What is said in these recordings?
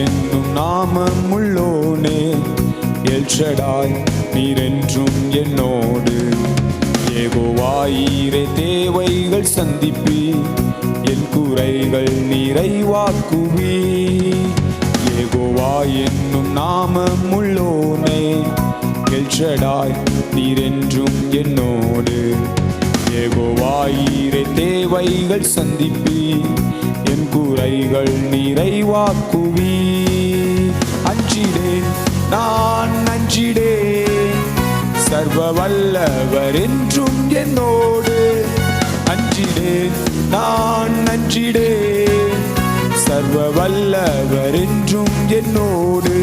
என்னும் நாமம் உள்ளோனே, எல்ஷடாய் நீரென்றும் என்னோடு. யெகோவாயீரே தேவைகள் சந்திப்பி, என் குறைகள் நிறைவாக்குவி. யெகோவா என்னும் நாமம் உள்ளோனே, எல்ஷடாய் நீரென்றும் என்னோடு. யெகோவாயீரே தேவைகள் சந்திப்பி, என் குறைகள் நிறைவாக்குவி. அஞ்சிடேன் நான் அஞ்சிடேன், சர்வ வல்லவர் என்றும் என்னோடு. அஞ்சிடேன் நான் அஞ்சிடேன், சர்வ வல்லவர் என்றும் என்னோடு.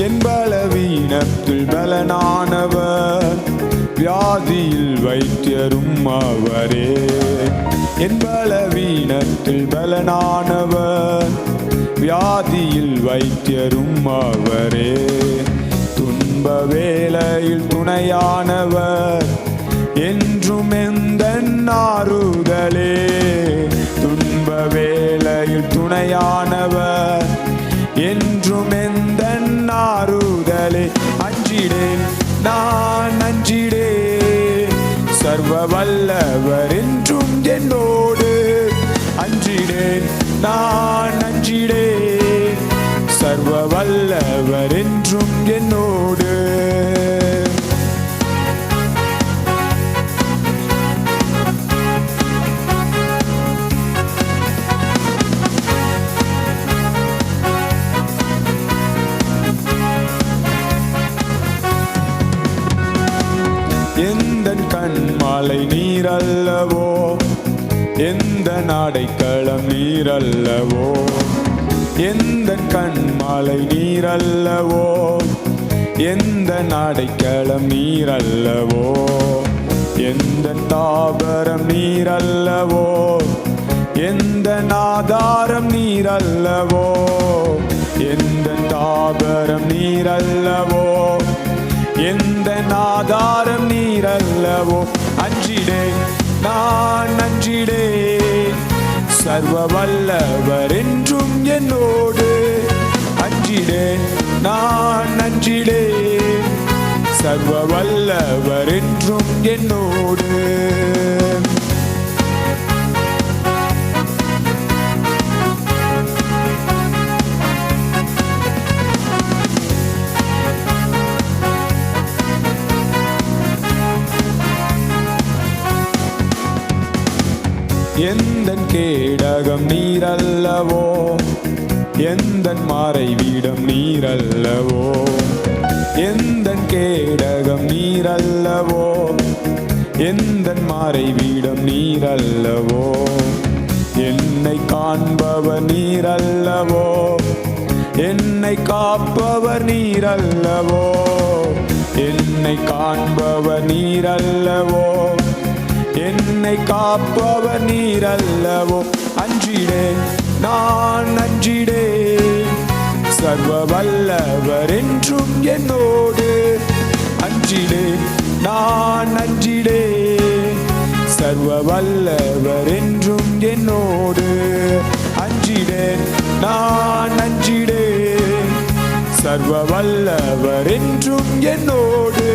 என் பலவீனத்தில் பலனானவர், வியாதியில் வைத்தியரும் அவரே. என் பலவீனத்தில் பலனானவர், வியாதியில் வைத்தியரும் அவரே. துன்ப வேளையில் துணையானவர், என்றும் எந்தன் ஆறுதலே. துன்ப வேளையில் துணையானவர், என்றும் எந்தன் ஆறுதலே. அஞ்சிடேன் நான் அஞ்சிடேன், சர்வ வல்லவர் என்றும் என்னோடு. அஞ்சிடேன் நான் அஞ்சிடேன், சர்வ வல்லவர் என்றும் என்னோடு. எந்தன் கண்மாலை நீரல்லவோ, எந்த அடைக்கலம் நீரல்லவோ. எந்தன் கண்மாலை நீரல்லவோ, எந்த அடைக்கலம் நீரல்லவோ. எந்த தாபரம் நீரல்லவோ, எந்த ஆதாரம் நீரல்லவோ. எந்த தாபரம் நீரல்லவோ, எந்த ஆதாரம் நீரல்லவோ. அஞ்சிடேன் நான் அஞ்சிடேன், சர்வ வல்லவர் என்றும் என்னோடு. அஞ்சிடேன் நான் அஞ்சிடேன், சர்வ வல்லவர் என்றும் என்னோடு. எந்தன் கேடகம் நீரல்லவோ, எந்தன் மறைவிடம் நீரல்லவோ. எந்தன் கேடகம் நீரல்லவோ, எந்தன் மறைவிடம் நீரல்லவோ. என்னை காண்பவர் நீரல்லவோ, என்னை காப்பவர் நீரல்லவோ. என்னை காண்பவர் நீரல்லவோ, என்னை காப்பவர் நீரல்லவோ. அஞ்சிடேன் நான் அஞ்சிடேன், சர்வ வல்லவர் என்றும் என்னோடு. அஞ்சிடேன் நான் அஞ்சிடேன், சர்வ வல்லவர் என்றும் என்னோடு. அஞ்சிடேன் நான் அஞ்சிடேன், சர்வ வல்லவர் என்றும் என்னோடு.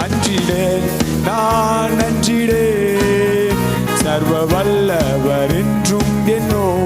அஞ்சிடேன் நான் அஞ்சிடேன், சர்வ வல்லவர் என்றும் என்னோடு.